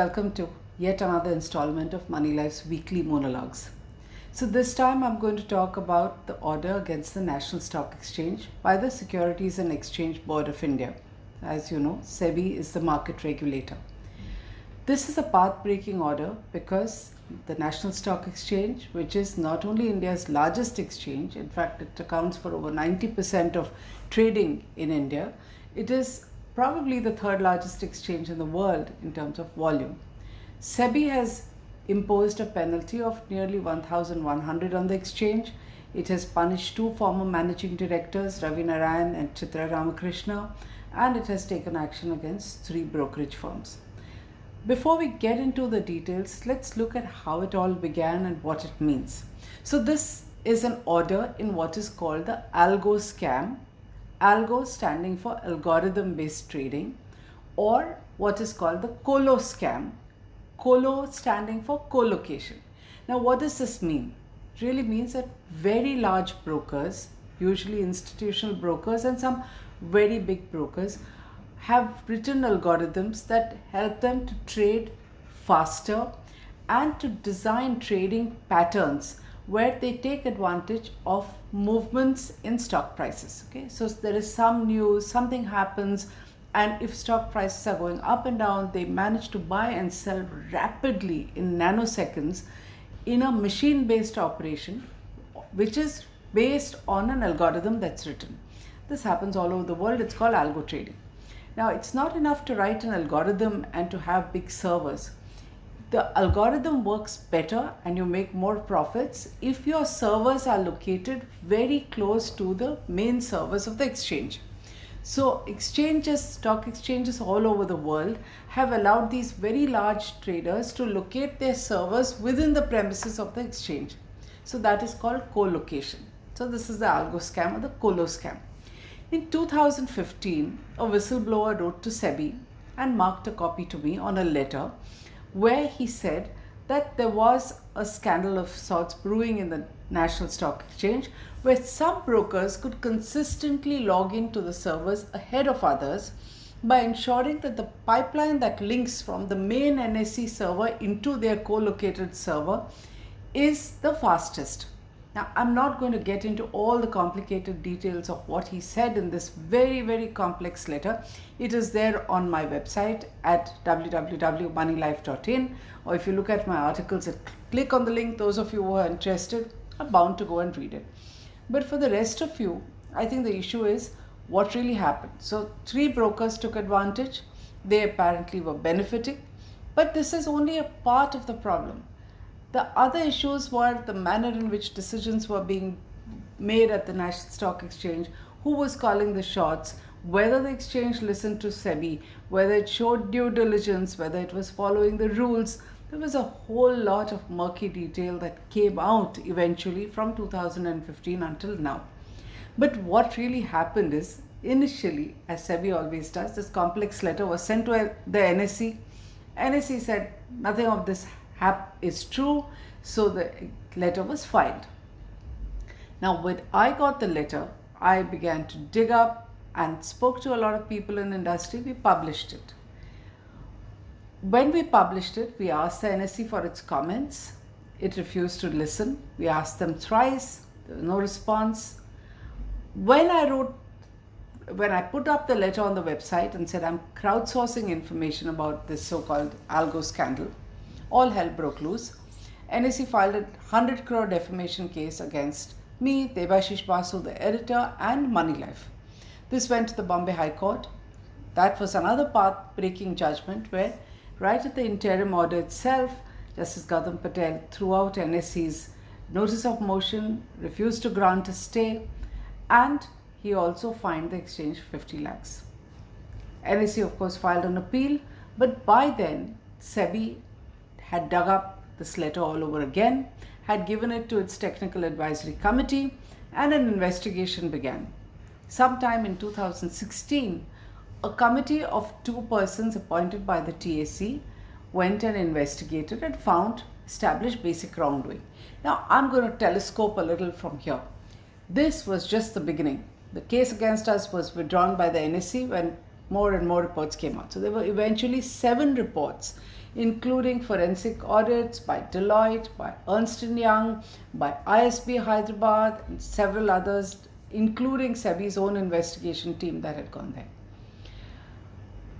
welcome to yet another installment of Moneylife's weekly monologues. So this time I'm going to talk about the order against the National Stock Exchange by the Securities and Exchange Board of India. As you know, SEBI is the market regulator. This is a path-breaking order because the National Stock Exchange, which is not only India's largest exchange, in fact it accounts for over 90% of trading in India, it is probably the third largest exchange in the world in terms of volume. SEBI has imposed a penalty of nearly 1,100 on the exchange. It has punished two former managing directors, Ravi Narayan and Chitra Ramakrishna, and it has taken action against 3 brokerage firms. Before we get into the details, let's look at how it all began and what it means. So this is an order in what is called the Algo Scam. Algo standing for algorithm-based trading, or what is called the Colo Scam. Colo standing for co-location. Now what does this mean? It really means that very large brokers, usually institutional brokers and some very big brokers, have written algorithms that help them to trade faster and to design trading patterns where they take advantage of movements in stock prices. Okay, so there is some news, something happens, and if stock prices are going up and down, they manage to buy and sell rapidly in nanoseconds in a machine-based operation, which is based on an algorithm that's written. This happens all over the world. It's called algo trading. Now, it's not enough to write an algorithm and to have big servers. The algorithm works better and you make more profits if your servers are located very close to the main servers of the exchange. So exchanges, stock exchanges all over the world have allowed these very large traders to locate their servers within the premises of the exchange. So that is called co-location. So this is the algo scam or the colo scam. In 2015, a whistleblower wrote to SEBI and marked a copy to me on a letter where he said that there was a scandal of sorts brewing in the National Stock Exchange where some brokers could consistently log into the servers ahead of others by ensuring that the pipeline that links from the main NSE server into their co-located server is the fastest. Now, I'm not going to get into all the complicated details of what he said in this very, very complex letter. It is there on my website at www.moneylife.in, or if you look at my articles and click on the link, those of you who are interested are bound to go and read it. But for the rest of you, I think the issue is what really happened. So 3 brokers took advantage. They apparently were benefiting, but this is only a part of the problem. The other issues were the manner in which decisions were being made at the National Stock Exchange, who was calling the shots, whether the exchange listened to SEBI, whether it showed due diligence, whether it was following the rules. There was a whole lot of murky detail that came out eventually from 2015 until now. But what really happened is, initially, as SEBI always does, this complex letter was sent to the NSE. NSE said nothing of this is true, so the letter was filed. Now, when I got the letter, I began to dig up and spoke to a lot of people in the industry. We published it. When we published it, we asked the NSE for its comments. It refused to listen. We asked them thrice. There was no response. When I put up the letter on the website and said I'm crowdsourcing information about this so-called algo scandal, all hell broke loose. NSE filed a 100 crore defamation case against me, Debashish Basu, the editor, and Moneylife. This went to the Bombay High Court. That was another path-breaking judgment where, right at the interim order itself, Justice Gautam Patel threw out NSE's notice of motion, refused to grant a stay, and he also fined the exchange 50 lakhs. NSE, of course, filed an appeal, but by then, SEBI had dug up this letter all over again, had given it to its technical advisory committee, and an investigation began. Sometime in 2016, a committee of 2 persons appointed by the TAC went and investigated and established basic wrongdoing. Now, I'm going to telescope a little from here. This was just the beginning. The case against us was withdrawn by the NSE when more and more reports came out. So there were eventually 7 reports including forensic audits by Deloitte, by Ernst & Young, by ISB Hyderabad, and several others, including SEBI's own investigation team that had gone there.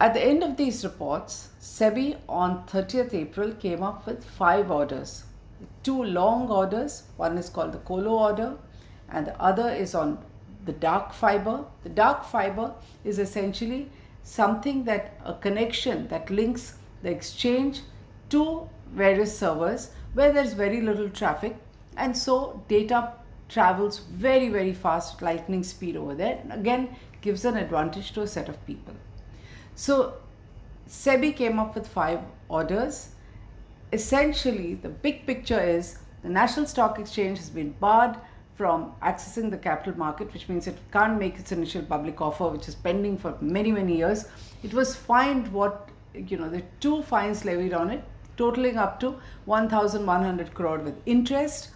At the end of these reports, SEBI on 30th April came up with 5 orders. 2 long orders, one is called the Colo order and the other is on the dark fiber. The dark fiber is essentially something that a connection that links the exchange to various servers where there's very little traffic, and so data travels very, very fast, lightning speed over there, and again gives an advantage to a set of people. So SEBI came up with 5 orders. Essentially, the big picture is the National Stock Exchange has been barred from accessing the capital market, which means it can't make its initial public offer, which is pending for many, many years. It was fined the 2 fines levied on it, totaling up to 1,100 crore with interest.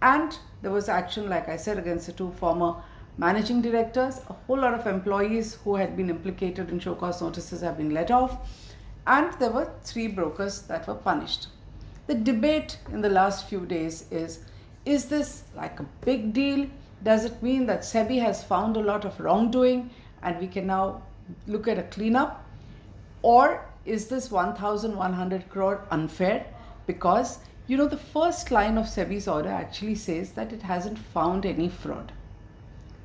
And there was action, like I said, against the 2 former managing directors. A whole lot of employees who had been implicated in show cause notices have been let off. And there were 3 brokers that were punished. The debate in the last few days is this like a big deal? Does it mean that SEBI has found a lot of wrongdoing and we can now look at a cleanup? Or is this 1,100 crore unfair? Because the first line of SEBI's order actually says that it hasn't found any fraud.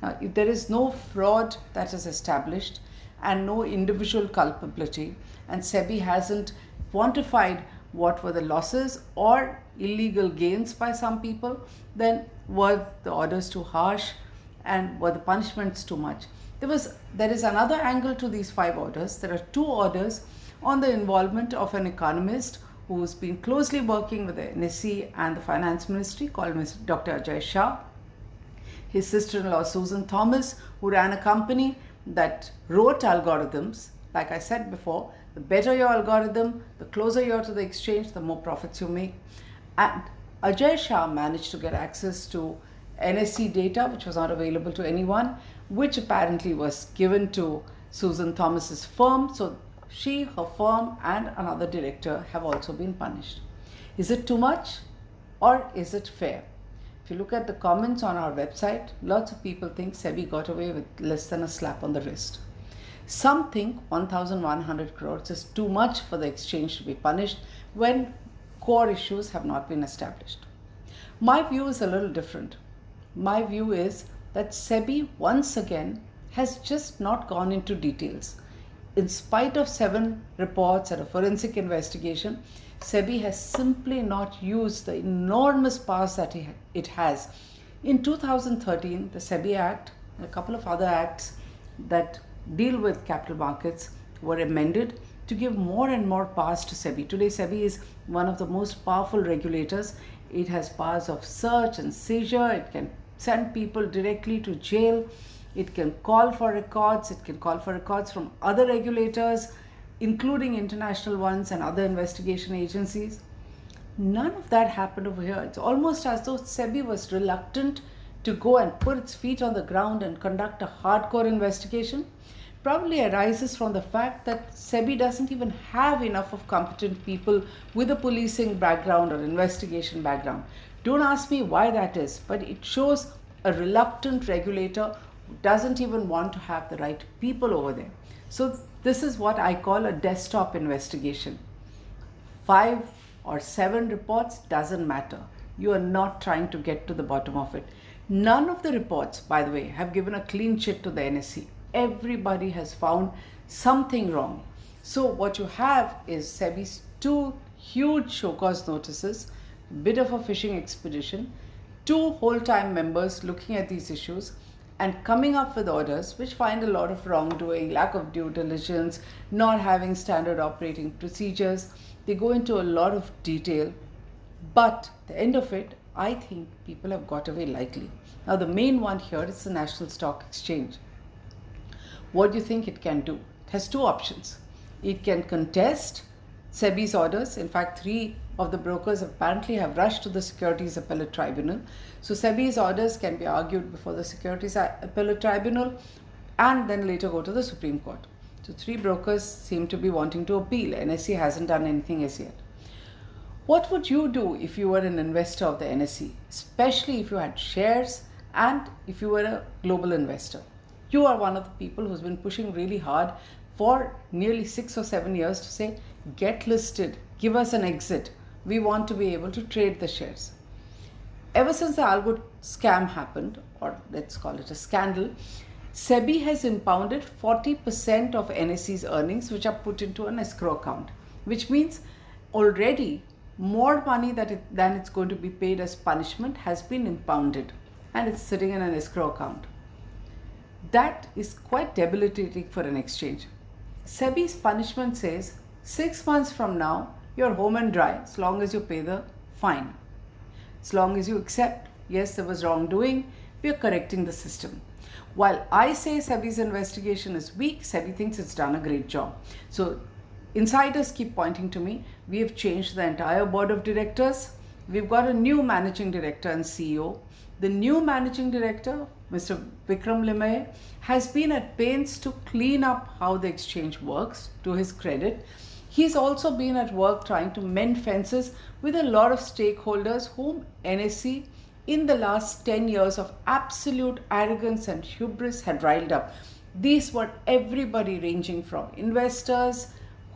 Now, if there is no fraud that is established and no individual culpability, and SEBI hasn't quantified what were the losses or illegal gains by some people, then were the orders too harsh and were the punishments too much? There is another angle to these 5 orders. There are 2 orders on the involvement of an economist who's been closely working with the NSE and the Finance Ministry, called Dr. Ajay Shah. His sister-in-law Susan Thomas, who ran a company that wrote algorithms. Like I said before, the better your algorithm, the closer you are to the exchange, the more profits you make. And Ajay Shah managed to get access to NSE data, which was not available to anyone, which apparently was given to Susan Thomas's firm. So she, her firm, and another director have also been punished. Is it too much or is it fair? If you look at the comments on our website, lots of people think SEBI got away with less than a slap on the wrist. Some think 1,100 crores is too much for the exchange to be punished when core issues have not been established. My view is a little different. My view is that SEBI once again has just not gone into details. In spite of 7 reports and a forensic investigation, SEBI has simply not used the enormous powers that it has. In 2013, the SEBI Act and a couple of other acts that deal with capital markets were amended to give more and more powers to SEBI. Today, SEBI is one of the most powerful regulators. It has powers of search and seizure. It can send people directly to jail. It can call for records. It can call for records from other regulators, including international ones and other investigation agencies. None of that happened over here. It's almost as though SEBI was reluctant to go and put its feet on the ground and conduct a hardcore investigation. Probably arises from the fact that SEBI doesn't even have enough of competent people with a policing background or investigation background. Don't ask me why that is, but it shows a reluctant regulator who doesn't even want to have the right people over there. So this is what I call a desktop investigation. 5 or 7 reports doesn't matter. You are not trying to get to the bottom of it. None of the reports, by the way, have given a clean chit to the NSE. Everybody has found something wrong. So what you have is SEBI's 2 huge show cause notices, a bit of a fishing expedition, 2 whole-time members looking at these issues and coming up with orders which find a lot of wrongdoing, lack of due diligence, not having standard operating procedures. They go into a lot of detail, but at the end of it, I think people have got away lightly. Now the main one here is the National Stock Exchange. What do you think it can do? It has 2 options. It can contest SEBI's orders. In fact, 3 of the brokers apparently have rushed to the Securities Appellate Tribunal. So SEBI's orders can be argued before the Securities Appellate Tribunal and then later go to the Supreme Court. So 3 brokers seem to be wanting to appeal. NSE hasn't done anything as yet. What would you do if you were an investor of the NSE, especially if you had shares and if you were a global investor? You are one of the people who's been pushing really hard for nearly 6 or 7 years to say, get listed, give us an exit. We want to be able to trade the shares. Ever since the Algo scam happened, or let's call it a scandal, SEBI has impounded 40% of NSE's earnings, which are put into an escrow account, which means already more money than it's going to be paid as punishment has been impounded, and it's sitting in an escrow account. That is quite debilitating for an exchange. SEBI's punishment says 6 months from now, you're home and dry as long as you pay the fine. As long as you accept, yes, there was wrongdoing, we are correcting the system. While I say SEBI's investigation is weak, SEBI thinks it's done a great job. So insiders keep pointing to me. We have changed the entire board of directors. We've got a new managing director and CEO. The new managing director, Mr. Vikram Limaye, has been at pains to clean up how the exchange works, to his credit. He's also been at work trying to mend fences with a lot of stakeholders whom NSE in the last 10 years of absolute arrogance and hubris had riled up. These were everybody ranging from investors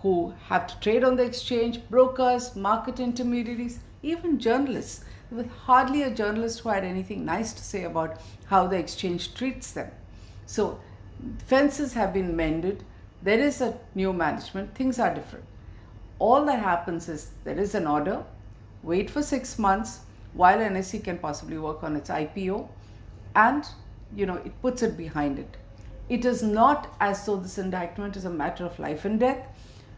who have to trade on the exchange, brokers, market intermediaries, even journalists. There was hardly a journalist who had anything nice to say about how the exchange treats them. So fences have been mended. There is a new management. Things are different. All that happens is there is an order. Wait for 6 months while NSE can possibly work on its IPO, and it puts it behind it. It is not as though this indictment is a matter of life and death.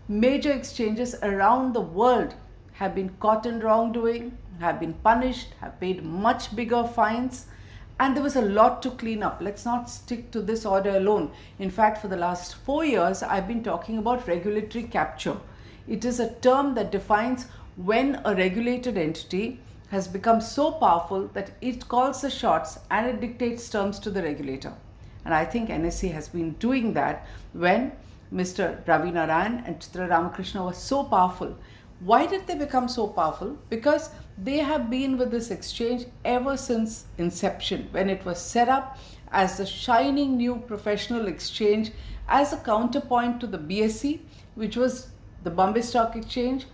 Major exchanges around the world have been caught in wrongdoing, have been punished, have paid much bigger fines, and there was a lot to clean up. Let's not stick to this order alone. In fact, for the last 4 years, I've been talking about regulatory capture. It is a term that defines when a regulated entity has become so powerful that it calls the shots and it dictates terms to the regulator. And I think NSE has been doing that when Mr. Ravi Narayan and Chitra Ramakrishna were so powerful. Why did they become so powerful? Because they have been with this exchange ever since inception, when it was set up as the shining new professional exchange, as a counterpoint to the BSE, which was the Bombay Stock Exchange,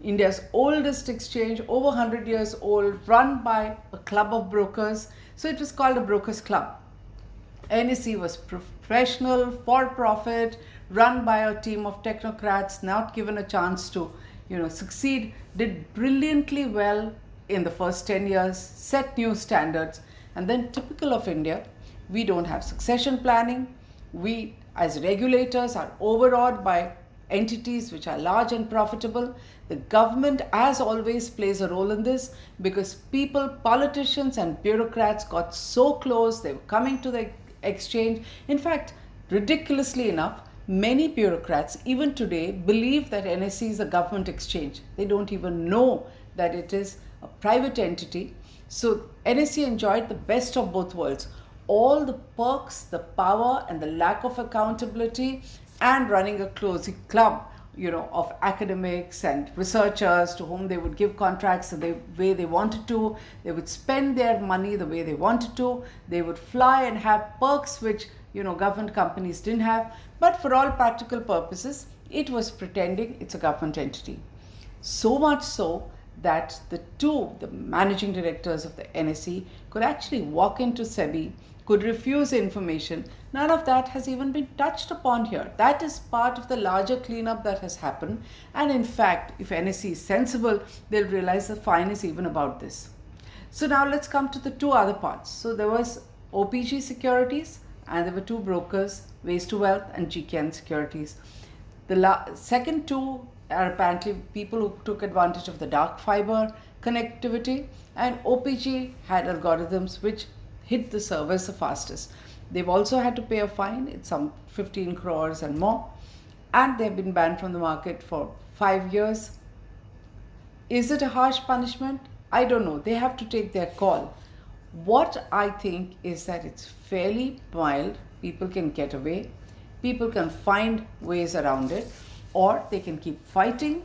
India's oldest exchange, over 100 years old, run by a club of brokers. So it was called a brokers club. NSE was professional, for-profit, run by a team of technocrats, not given a chance to succeed, did brilliantly well in the first 10 years, set new standards. And then, typical of India, we don't have succession planning. We as regulators are overawed by entities which are large and profitable. The government, as always, plays a role in this because people, politicians and bureaucrats got so close, they were coming to the exchange. In fact, ridiculously enough, many bureaucrats even today believe that NSE is a government exchange. They don't even know that it is a private entity. So NSE enjoyed the best of both worlds. All the perks, the power and the lack of accountability, and running a closing club, of academics and researchers to whom they would give contracts the way they wanted to. They would spend their money the way they wanted to. They would fly and have perks which, government companies didn't have. But for all practical purposes, it was pretending it's a government entity. So much so that the managing directors of the NSE could actually walk into SEBI, could refuse information. None of that has even been touched upon here. That is part of the larger cleanup that has happened. And in fact, if NSE is sensible, they'll realize the fine is even about this. So now let's come to the two other parts. So there was OPG Securities and there were two brokers, Ways to Wealth and GKN Securities. The second two are apparently people who took advantage of the dark fiber connectivity, and OPG had algorithms which hit the servers the fastest. They've also had to pay a fine. It's some 15 crores and more, and they've been banned from the market for 5 years. Is it a harsh punishment? I don't know. They have to take their call. What I think is that it's fairly mild. People can get away. People can find ways around it, or they can keep fighting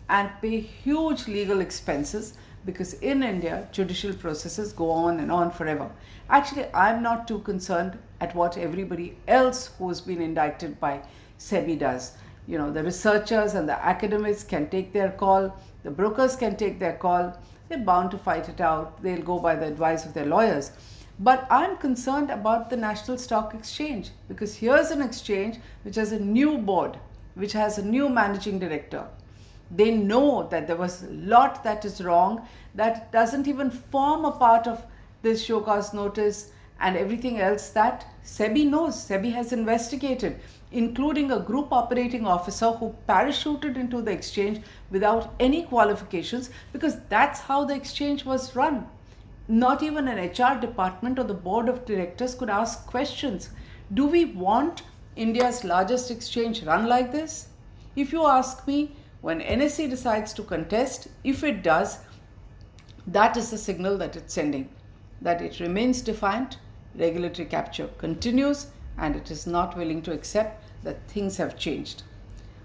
and pay huge legal expenses, because in India, judicial processes go on and on forever. Actually, I'm not too concerned at what everybody else who's been indicted by SEBI does. The researchers and the academics can take their call, the brokers can take their call, they're bound to fight it out, they'll go by the advice of their lawyers. But I'm concerned about the National Stock Exchange, because here's an exchange which has a new board, which has a new managing director. They know that there was a lot that is wrong, that doesn't even form a part of this show cause notice and everything else that SEBI knows. SEBI has investigated, including a group operating officer who parachuted into the exchange without any qualifications, because that's how the exchange was run. Not even an HR department or the board of directors could ask questions. Do we want India's largest exchange run like this? If you ask me, when NSE decides to contest, if it does, that is the signal that it's sending, that it remains defiant, regulatory capture continues, and it is not willing to accept that things have changed.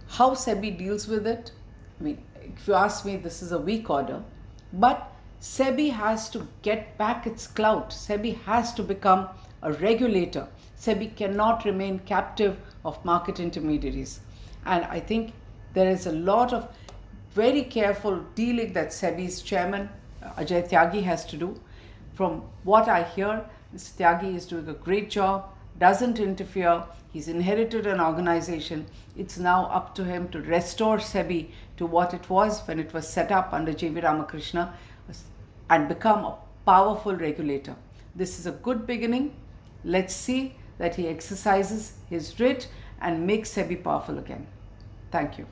How SEBI deals with it? If you ask me, this is a weak order, but SEBI has to get back its clout. SEBI has to become a regulator. SEBI cannot remain captive of market intermediaries. And I think there is a lot of very careful dealing that SEBI's chairman, Ajay Tyagi, has to do. From what I hear, Mr. Tyagi is doing a great job, doesn't interfere. He's inherited an organization. It's now up to him to restore SEBI to what it was when it was set up under J.V. Ramakrishna and become a powerful regulator. This is a good beginning. Let's see that he exercises his writ and makes SEBI powerful again. Thank you.